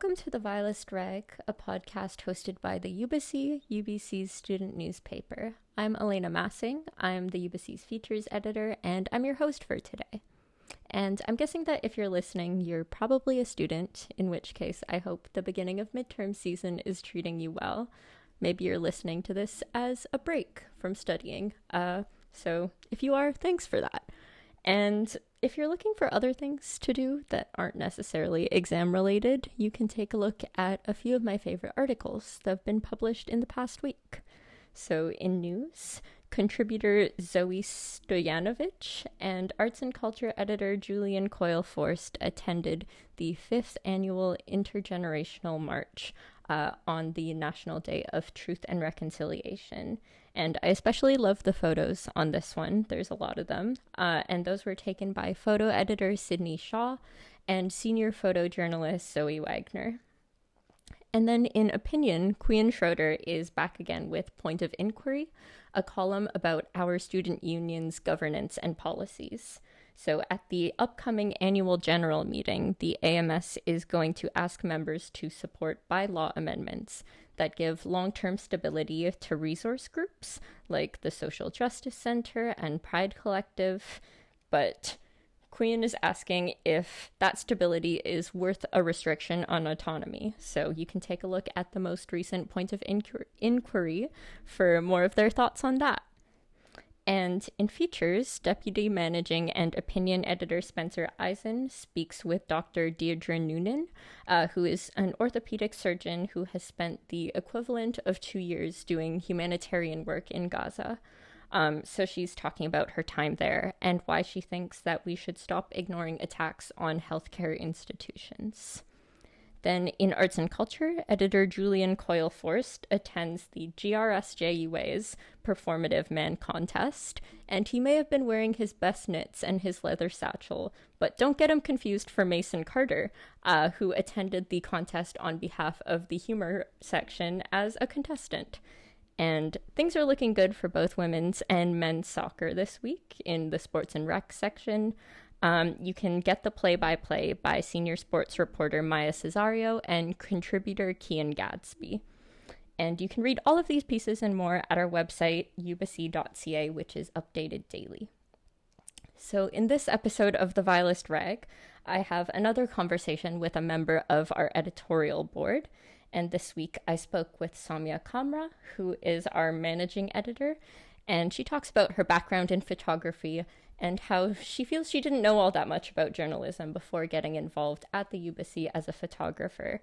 Welcome to the Vilest Rag, a podcast hosted by the Ubyssey, UBC's student newspaper. I'm Elena Massing, I'm the Ubyssey's features editor, and I'm your host for today. And I'm guessing that if you're listening, you're probably a student, in which case I hope the beginning of midterm season is treating you well. Maybe you're listening to this as a break from studying. So if you are, thanks for that. And if you're looking for other things to do that aren't necessarily exam related, you can take a look at a few of my favorite articles that have been published in the past week. So in news, contributor Zoe Stoyanovich and arts and culture editor Julian Coyle-Forst attended the 5th annual Intergenerational March on the National Day of Truth and Reconciliation. And I especially love the photos on this one. There's a lot of them. And those were taken by photo editor Sydney Shaw and senior photojournalist Zoe Wagner. And then in opinion, Quyen Schroeder is back again with Point of Inquiry, a column about our student union's governance and policies. So at the upcoming annual general meeting, the AMS is going to ask members to support bylaw amendments that give long-term stability to resource groups like the Social Justice Center and Pride Collective, but Quyen is asking if that stability is worth a restriction on autonomy. So you can take a look at the most recent Point of Inquiry for more of their thoughts on that. And in features, Deputy Managing and Opinion Editor Spencer Eisen speaks with Dr. Deirdre Noonan, who is an orthopedic surgeon who has spent the equivalent of 2 years doing humanitarian work in Gaza. So she's talking about her time there and why she thinks that we should stop ignoring attacks on healthcare institutions. Then in Arts and Culture, editor Julian Coyle-Forst attends the GRSJUA's Performative Man Contest, and he may have been wearing his best knits and his leather satchel, but don't get him confused for Mason Carter, who attended the contest on behalf of the humor section as a contestant. And things are looking good for both women's and men's soccer this week in the sports and rec section. You can get the play-by-play by senior sports reporter Maya Cesario and contributor Kian Gadsby. And you can read all of these pieces and more at our website, ubyssey.ca, which is updated daily. So in this episode of the Vilest Rag, I have another conversation with a member of our editorial board. And this week I spoke with Saumya Kamra, who is our managing editor, and she talks about her background in photography and how she feels she didn't know all that much about journalism before getting involved at the Ubyssey as a photographer.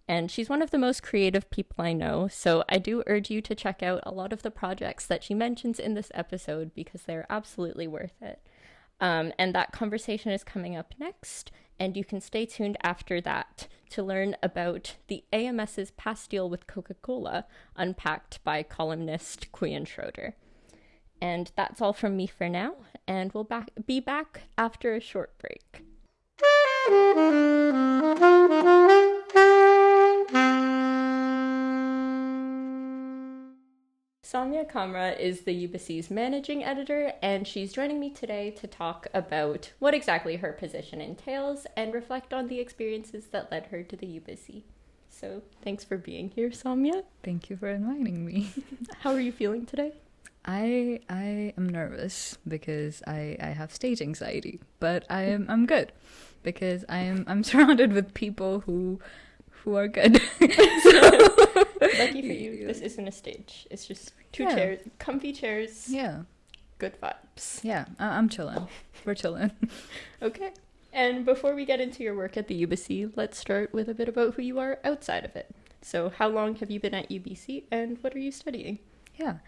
And she's one of the most creative people I know, so I do urge you to check out a lot of the projects that she mentions in this episode because they're absolutely worth it. And that conversation is coming up next, and you can stay tuned after that to learn about the AMS's past deal with Coca-Cola, unpacked by columnist Quyen Schroeder. And that's all from me for now, and we'll be back after a short break. Saumya Kamra is the Ubyssey's managing editor, and she's joining me today to talk about what exactly her position entails and reflect on the experiences that led her to the Ubyssey. So thanks for being here, Saumya. Thank you for inviting me. How are you feeling today? I am nervous because I have stage anxiety, but I'm good because I'm surrounded with people who are good. Lucky for you, this isn't a stage. It's just two chairs, comfy chairs. Yeah. Good vibes. Yeah, I'm chilling. We're chilling. Okay. And before we get into your work at the Ubyssey, let's start with a bit about who you are outside of it. So how long have you been at Ubyssey and what are you studying? Yeah.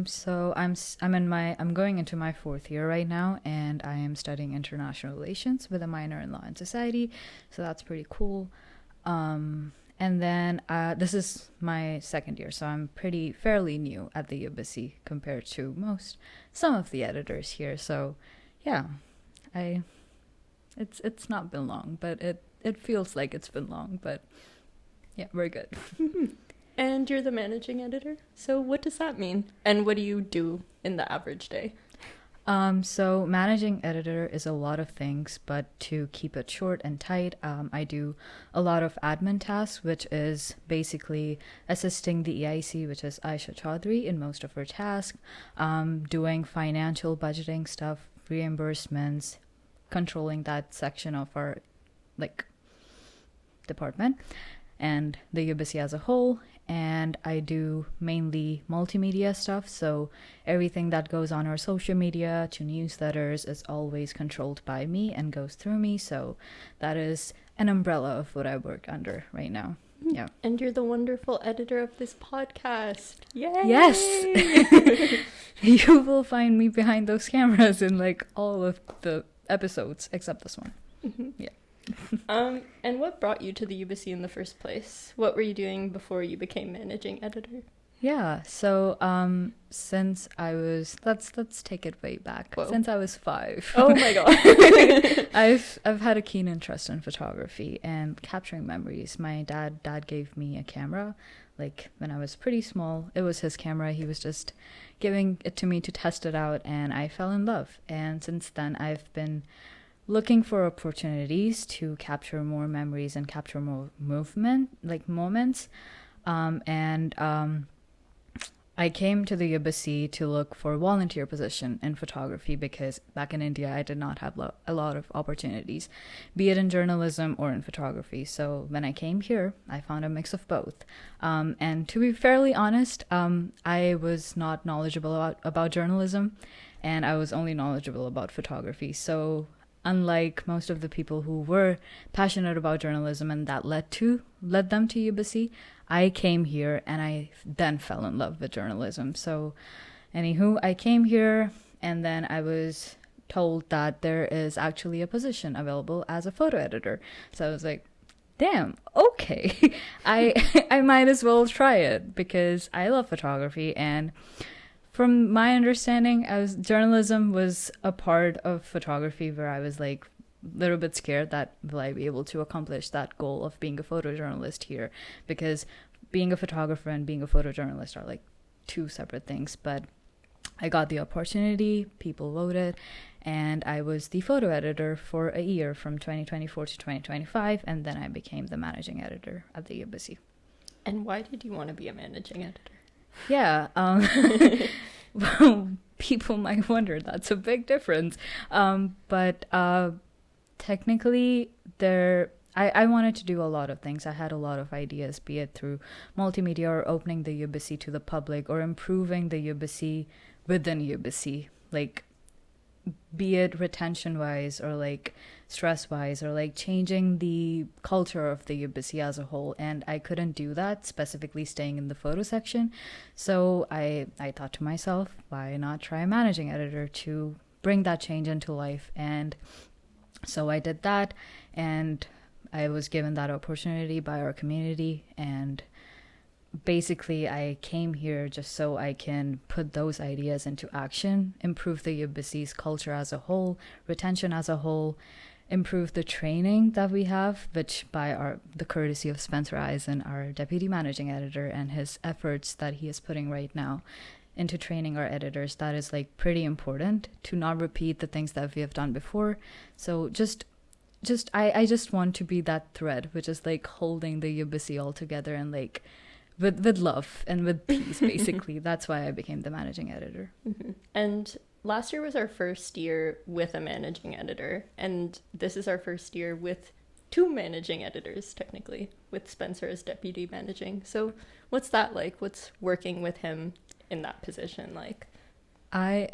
So I'm going into my 4th year right now, and I am studying international relations with a minor in law and society. So that's pretty cool. And then this is my 2nd year, so I'm fairly new at the Ubyssey compared to some of the editors here. So yeah, it's not been long, but it feels like it's been long, but yeah, we're good. And you're the managing editor, so what does that mean? And what do you do in the average day? So managing editor is a lot of things, but to keep it short and tight, I do a lot of admin tasks, which is basically assisting the EIC, which is Aisha Chaudhry, in most of her tasks, doing financial budgeting stuff, reimbursements, controlling that section of our department and the Ubyssey as a whole. And I do mainly multimedia stuff, so everything that goes on our social media to newsletters is always controlled by me and goes through me, so that is an umbrella of what I work under right now. Yeah. And you're the wonderful editor of this podcast. Yay! Yes! You will find me behind those cameras in all of the episodes except this one. Mm-hmm. Yeah. And what brought you to the Ubyssey in the first place? What were you doing before you became managing editor? Yeah, so since I was let's take it way back. Whoa. Since I was 5. Oh my god. I've had a keen interest in photography and capturing memories. My dad gave me a camera when I was pretty small. It was his camera. He was just giving it to me to test it out, and I fell in love. And since then I've been looking for opportunities to capture more memories and capture more moments. I came to the Ubyssey to look for a volunteer position in photography because back in India, I did not have a lot of opportunities, be it in journalism or in photography. So when I came here, I found a mix of both. And to be fairly honest, I was not knowledgeable about journalism, and I was only knowledgeable about photography. So unlike most of the people who were passionate about journalism and that led them to Ubyssey, I came here and I then fell in love with journalism. So anywho, I came here and then I was told that there is actually a position available as a photo editor. So I was like, damn, okay. I might as well try it because I love photography, and from my understanding, journalism was a part of photography where I was a little bit scared that will I be able to accomplish that goal of being a photojournalist here, because being a photographer and being a photojournalist are two separate things. But I got the opportunity, people voted, and I was the photo editor for a year from 2024 to 2025, and then I became the managing editor at the Ubyssey. And why did you want to be a managing editor? Yeah, well, people might wonder, that's a big difference. But technically, I wanted to do a lot of things. I had a lot of ideas, be it through multimedia or opening the Ubyssey to the public or improving the Ubyssey within Ubyssey, be it retention-wise or stress-wise or changing the culture of the Ubyssey as a whole. And I couldn't do that, specifically staying in the photo section. So I thought to myself, why not try a managing editor to bring that change into life? And so I did that, and I was given that opportunity by our community, and basically I came here just so I can put those ideas into action, improve the Ubyssey's culture as a whole, retention as a whole, improve the training that we have, which by the courtesy of Spencer Eisen, our deputy managing editor, and his efforts that he is putting right now into training our editors, that is pretty important to not repeat the things that we have done before. So I just want to be that thread, which is holding the Ubyssey all together and with love and with peace, basically. That's why I became the managing editor. Mm-hmm. And last year was our first year with a managing editor, and this is our first year with 2 managing editors, technically, with Spencer as deputy managing. So what's that like? What's working with him in that position like? I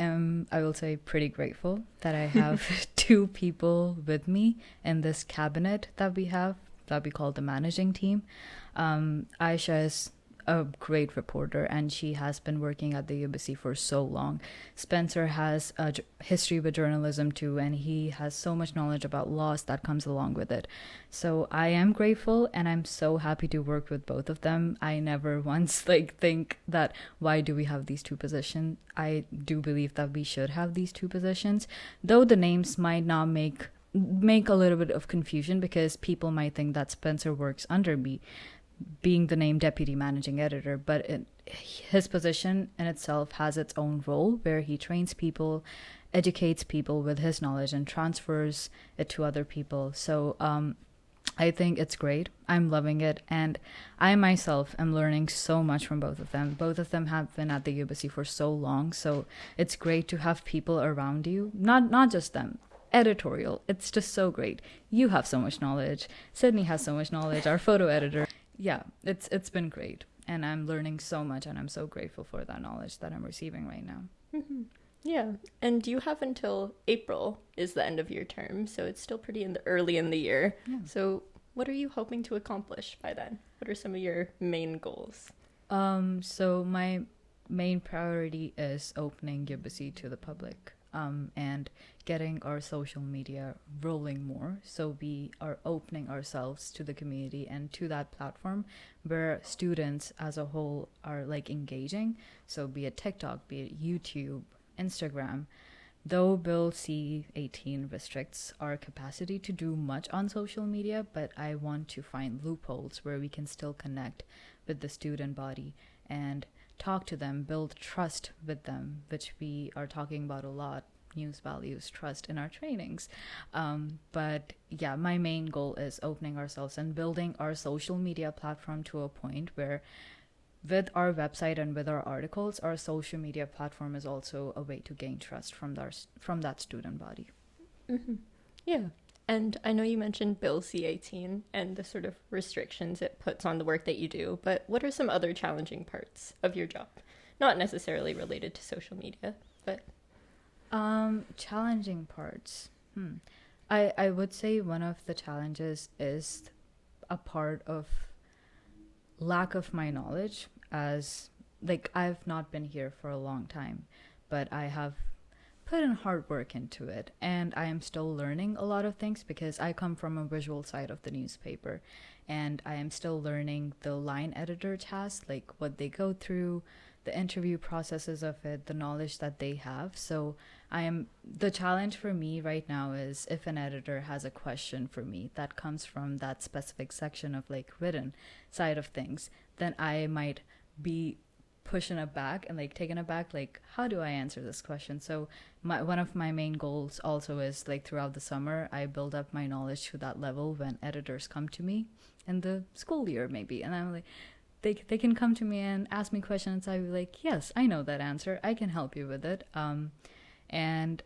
will say, pretty grateful that I have 2 people with me in this cabinet that we have, that we call the managing team. Aisha is a great reporter, and she has been working at the Ubyssey for so long. Spencer has a history with journalism too, and he has so much knowledge about laws that comes along with it. So I am grateful, and I'm so happy to work with both of them. I never once think that why do we have these 2 positions. I do believe that we should have these 2 positions, though the names might not make a little bit of confusion because people might think that Spencer works under me. being the named deputy managing editor, but his position in itself has its own role where he trains people, educates people with his knowledge, and transfers it to other people. So I think it's great. I'm loving it. And I myself am learning so much from both of them. Both of them have been at the Ubyssey for so long. So it's great to have people around you, not just them. Editorial. It's just so great. You have so much knowledge. Sydney has so much knowledge, our photo editor. Yeah, it's been great. And I'm learning so much, and I'm so grateful for that knowledge that I'm receiving right now. Mm-hmm. Yeah, and you have until April is the end of your term, so it's still pretty early in the year. Yeah. So what are you hoping to accomplish by then? What are some of your main goals? So my main priority is opening Ubyssey to the public, and getting our social media rolling more. So we are opening ourselves to the community and to that platform where students as a whole are like engaging. So be it TikTok, be it YouTube, Instagram. Though Bill C-18 restricts our capacity to do much on social media, but I want to find loopholes where we can still connect with the student body and talk to them, build trust with them, which we are talking about a lot, news values, trust in our trainings. But yeah, my main goal is opening ourselves and building our social media platform to a point where with our website and with our articles, our social media platform is also a way to gain trust from that student body. Mm-hmm. Yeah. And I know you mentioned Bill C-18 and the sort of restrictions it puts on the work that you do, but what are some other challenging parts of your job? Not necessarily related to social media, but... Challenging parts. I would say one of the challenges is a part of lack of my knowledge, as like I've not been here for a long time, but I have put in hard work into it, and I am still learning a lot of things because I come from a visual side of the newspaper, and I am still learning the line editor task, like what they go through, the interview processes of it, the knowledge that they have. So the challenge for me right now is if an editor has a question for me that comes from that specific section of like written side of things, then I might be pushing it back and like taking it back, like how do I answer this question? So one of my main goals also is like throughout the summer I build up my knowledge to that level when editors come to me in the school year maybe, and I'm like they can come to me and ask me questions. I'd be like, yes, I know that answer, I can help you with it. And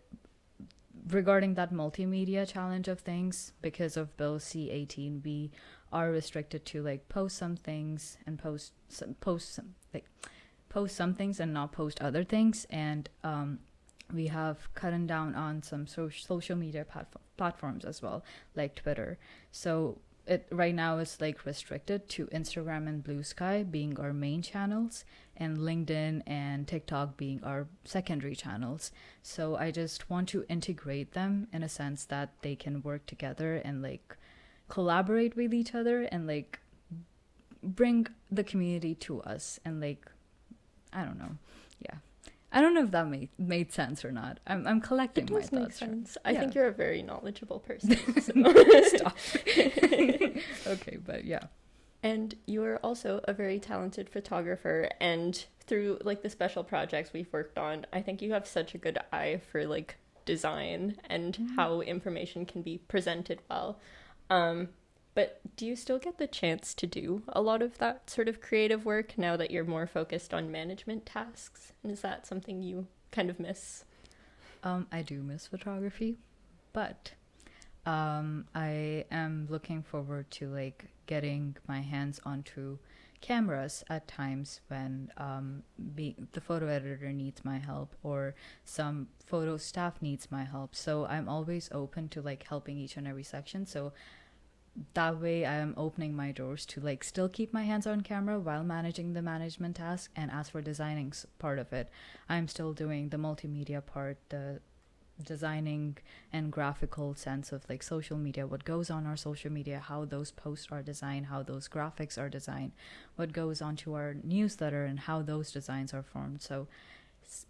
regarding that multimedia challenge of things, because of Bill C-18, we are restricted to like post some things and post some things and not post other things. And we have cut down on some social media platforms as well, like Twitter. So it right now is like restricted to Instagram and Bluesky being our main channels, and LinkedIn and TikTok being our secondary channels. So I just want to integrate them in a sense that they can work together and like collaborate with each other and like bring the community to us. And like, I don't know. Yeah. I don't know if that made sense or not. I'm collecting my thoughts. It does make sense. I think you're a very knowledgeable person. So. Stop. Okay, but yeah. And you are also a very talented photographer, and through like the special projects we've worked on, I think you have such a good eye for like design and how information can be presented well. But do you still get the chance to do a lot of that sort of creative work now that you're more focused on management tasks? And is that something you kind of miss? I do miss photography, but I am looking forward to like getting my hands onto cameras at times when the photo editor needs my help or some photo staff needs my help. So I'm always open to like helping each and every section. So that way I am opening my doors to like still keep my hands on camera while managing the management task. And as for designing part of it, I'm still doing the multimedia part, the designing and graphical sense of like social media, what goes on our social media, how those posts are designed, how those graphics are designed, what goes onto our newsletter, and how those designs are formed. So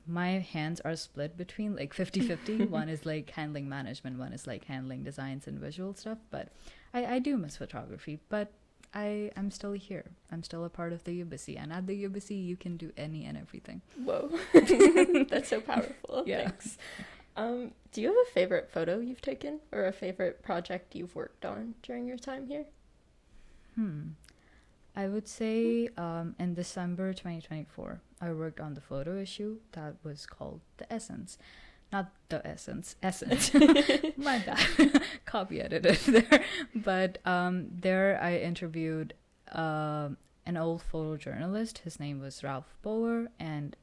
my hands are split between like 50-50. One is like handling management, one is like handling designs and visual stuff. But I do miss photography, but I'm still here. I'm still a part of the Ubyssey, and at the Ubyssey you can do any and everything. Whoa. That's so powerful. Yeah. Thanks. Do you have a favorite photo you've taken or a favorite project you've worked on during your time here? I would say in December 2024, I worked on the photo issue that was called The Essence. Not The Essence. My bad. Copy edited there. But there I interviewed an old photojournalist. His name was Ralph Bower, and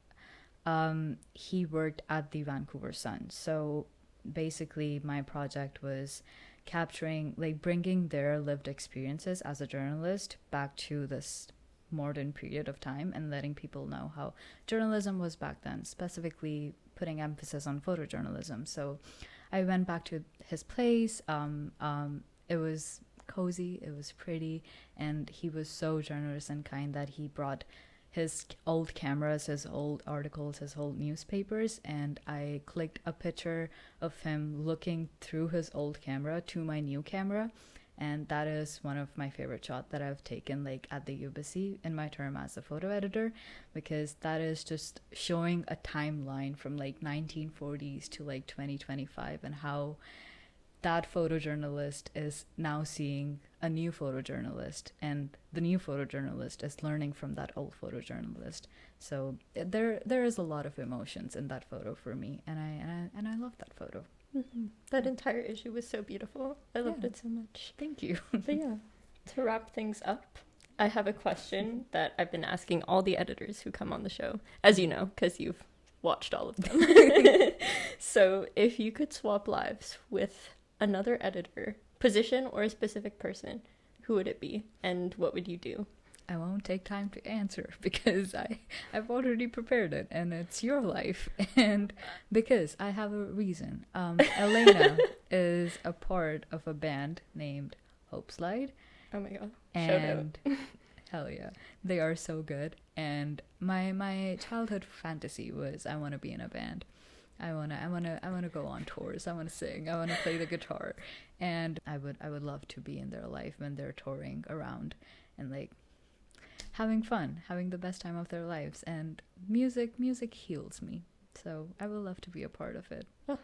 he worked at the Vancouver Sun. So basically my project was capturing, like, bringing their lived experiences as a journalist back to this modern period of time and letting people know how journalism was back then, specifically putting emphasis on photojournalism. So I went back to his place. It was cozy, it was pretty, and he was so generous and kind that he brought his old cameras, his old articles, his old newspapers, and I clicked a picture of him looking through his old camera to my new camera, and that is one of my favorite shots that I've taken, like, at the Ubyssey in my term as a photo editor, because that is just showing a timeline from like 1940s to like 2025 and how that photojournalist is now seeing a new photojournalist, and the new photojournalist is learning from that old photojournalist. So there is a lot of emotions in that photo for me, and I love that photo. Mm-hmm. That entire issue was so beautiful. I loved it so much. Thank you. But yeah, to wrap things up, I have a question that I've been asking all the editors who come on the show, as you know, because you've watched all of them. So if you could swap lives with another editor, position or a specific person, who would it be and what would you do? I won't take time to answer because I've already prepared it, and it's your life, and because I have a reason. Elena is a part of a band named Hope Slide. Oh my god. And shout out. Hell yeah, they are so good. And my childhood fantasy was I want to be in a band. I wanna go on tours. I wanna sing. I wanna play the guitar, and I would love to be in their life when they're touring around and like having fun, having the best time of their lives. And music heals me, so I would love to be a part of it for a while.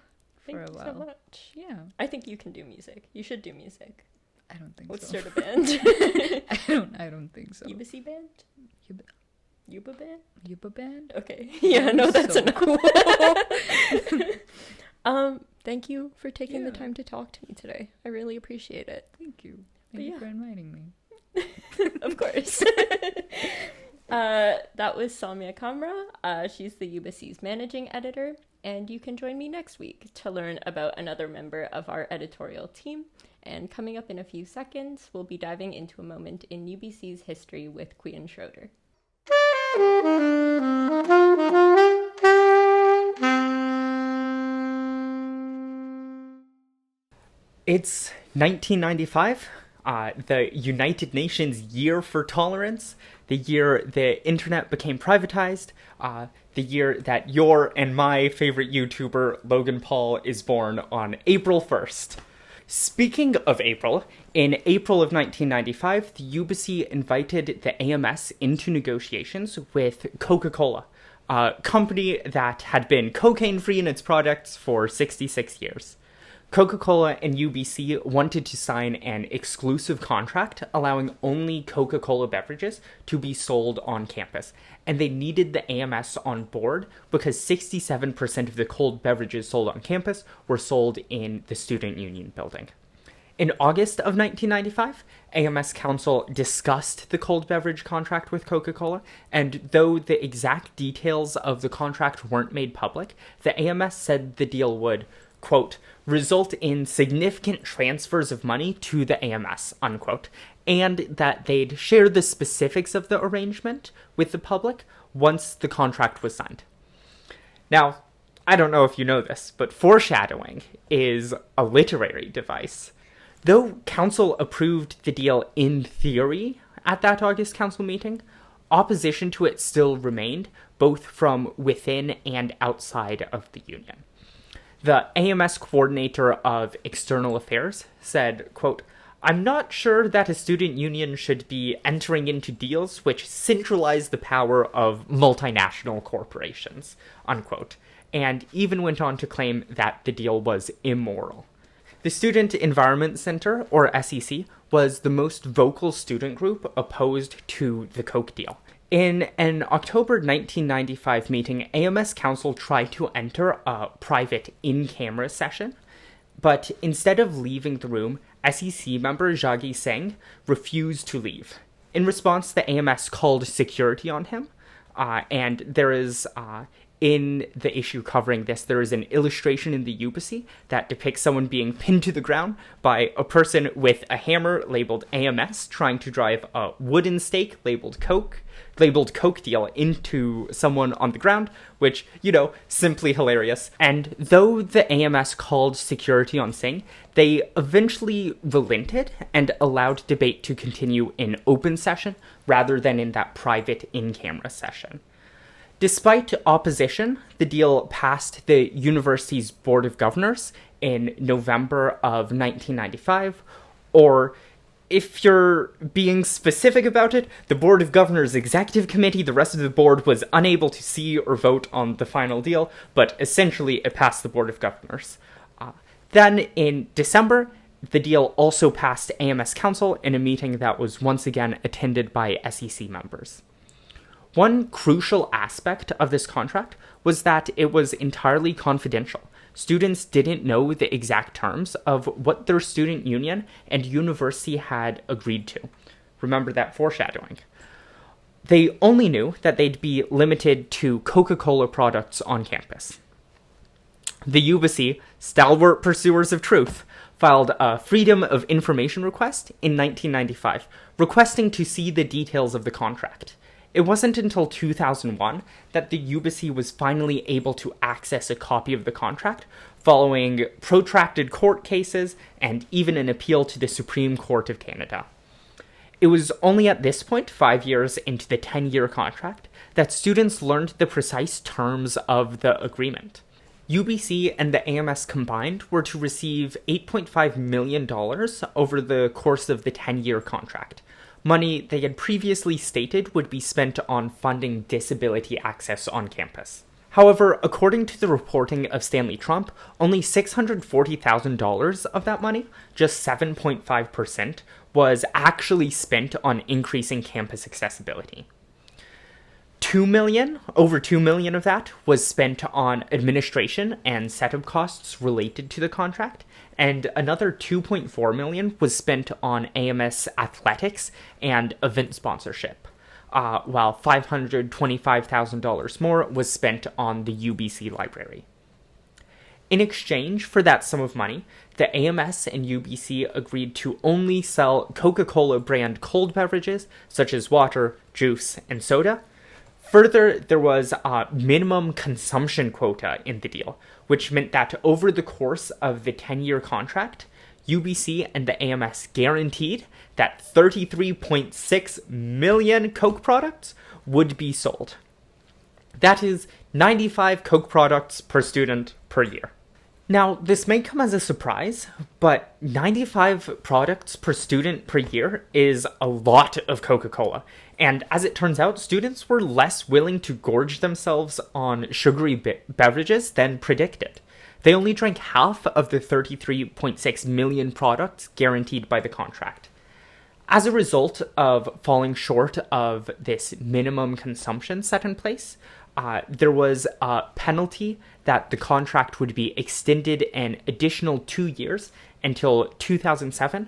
Thank you so much. Yeah, I think you can do music. You should do music. I don't think Let's so. start a band. I don't think so. Ubyssey band. Yuba band? Yuba band? Okay. Yeah, no, that's so enough. Cool. Thank you for taking the time to talk to me today. I really appreciate it. Thank you. Thank you for inviting me. Of course. That was Saumya Kamra. She's the Ubyssey's managing editor, and you can join me next week to learn about another member of our editorial team. And coming up in a few seconds, we'll be diving into a moment in Ubyssey's history with Quyen Schroeder. It's 1995, the United Nations Year for Tolerance, the year the internet became privatized, the year that your and my favorite YouTuber, Logan Paul, is born on April 1st. Speaking of April, in April of 1995, the Ubyssey invited the AMS into negotiations with Coca-Cola, a company that had been cocaine-free in its products for 66 years. Coca-Cola and Ubyssey wanted to sign an exclusive contract allowing only Coca-Cola beverages to be sold on campus, and they needed the AMS on board because 67% of the cold beverages sold on campus were sold in the Student Union building. In August of 1995, AMS Council discussed the cold beverage contract with Coca-Cola, and though the exact details of the contract weren't made public, the AMS said the deal would, quote, result in significant transfers of money to the AMS, unquote, and that they'd share the specifics of the arrangement with the public once the contract was signed. Now, I don't know if you know this, but foreshadowing is a literary device. Though council approved the deal in theory at that August council meeting, opposition to it still remained, both from within and outside of the union. The AMS coordinator of external affairs said, quote, I'm not sure that a student union should be entering into deals which centralize the power of multinational corporations, unquote, and even went on to claim that the deal was immoral. The Student Environment Center, or SEC, was the most vocal student group opposed to the Coke deal. In an October 1995 meeting, AMS Council tried to enter a private in-camera session, but instead of leaving the room, SEC member Jaggi Singh refused to leave. In response, the AMS called security on him, and there is, in the issue covering this, there is an illustration in the Ubyssey that depicts someone being pinned to the ground by a person with a hammer labeled AMS trying to drive a wooden stake labeled Coke deal into someone on the ground, which, simply hilarious. And though the AMS called security on Singh, they eventually relented and allowed debate to continue in open session rather than in that private in-camera session. Despite opposition, the deal passed the university's Board of Governors in November of 1995, or if you're being specific about it, the Board of Governors Executive Committee, the rest of the board, was unable to see or vote on the final deal, but essentially it passed the Board of Governors. Then in December, the deal also passed AMS Council in a meeting that was once again attended by SEC members. One crucial aspect of this contract was that it was entirely confidential. Students didn't know the exact terms of what their student union and university had agreed to. Remember that foreshadowing. They only knew that they'd be limited to Coca-Cola products on campus. The Ubyssey, stalwart pursuers of truth, filed a Freedom of Information request in 1995, requesting to see the details of the contract. It wasn't until 2001 that the Ubyssey was finally able to access a copy of the contract, following protracted court cases and even an appeal to the Supreme Court of Canada. It was only at this point, 5 years into the 10-year contract, that students learned the precise terms of the agreement. Ubyssey and the AMS combined were to receive $8.5 million over the course of the 10-year contract, money they had previously stated would be spent on funding disability access on campus. However, according to the reporting of Stanley Trump, only $640,000 of that money, just 7.5%, was actually spent on increasing campus accessibility. Over $2 million of that was spent on administration and setup costs related to the contract, and another $2.4 million was spent on AMS athletics and event sponsorship, while $525,000 more was spent on the UBC library. In exchange for that sum of money, the AMS and UBC agreed to only sell Coca-Cola brand cold beverages such as water, juice, and soda. Further, there was a minimum consumption quota in the deal, which meant that over the course of the 10-year contract, UBC and the AMS guaranteed that 33.6 million Coke products would be sold. That is 95 Coke products per student per year. Now, this may come as a surprise, but 95 products per student per year is a lot of Coca-Cola. And as it turns out, students were less willing to gorge themselves on sugary beverages than predicted. They only drank half of the 33.6 million products guaranteed by the contract. As a result of falling short of this minimum consumption set in place, there was a penalty that the contract would be extended an additional 2 years until 2007,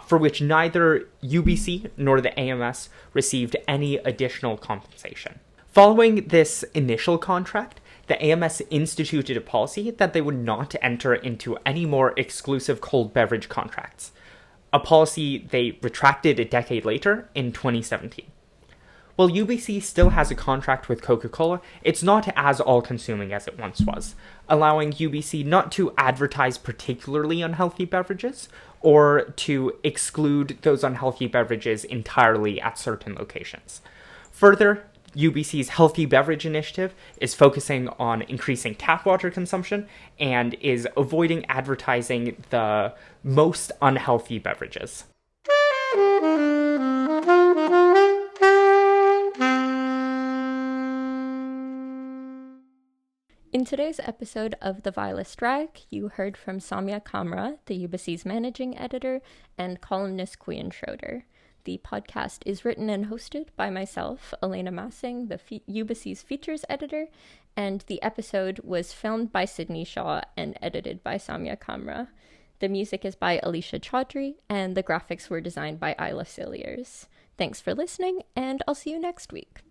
for which neither UBC nor the AMS received any additional compensation. Following this initial contract, the AMS instituted a policy that they would not enter into any more exclusive cold beverage contracts, a policy they retracted a decade later in 2017. While UBC still has a contract with Coca-Cola, it's not as all-consuming as it once was, allowing UBC not to advertise particularly unhealthy beverages or to exclude those unhealthy beverages entirely at certain locations. Further, UBC's Healthy Beverage Initiative is focusing on increasing tap water consumption and is avoiding advertising the most unhealthy beverages. In today's episode of the Vilest Rag, you heard from Saumya Kamra, the Ubyssey's managing editor, and columnist Quyen Schroeder. The podcast is written and hosted by myself, Elena Massing, the Ubyssey's features editor, and the episode was filmed by Sydney Shaw and edited by Saumya Kamra. The music is by Alicia Chaudhry, and the graphics were designed by Ayla Cilliers. Thanks for listening, and I'll see you next week.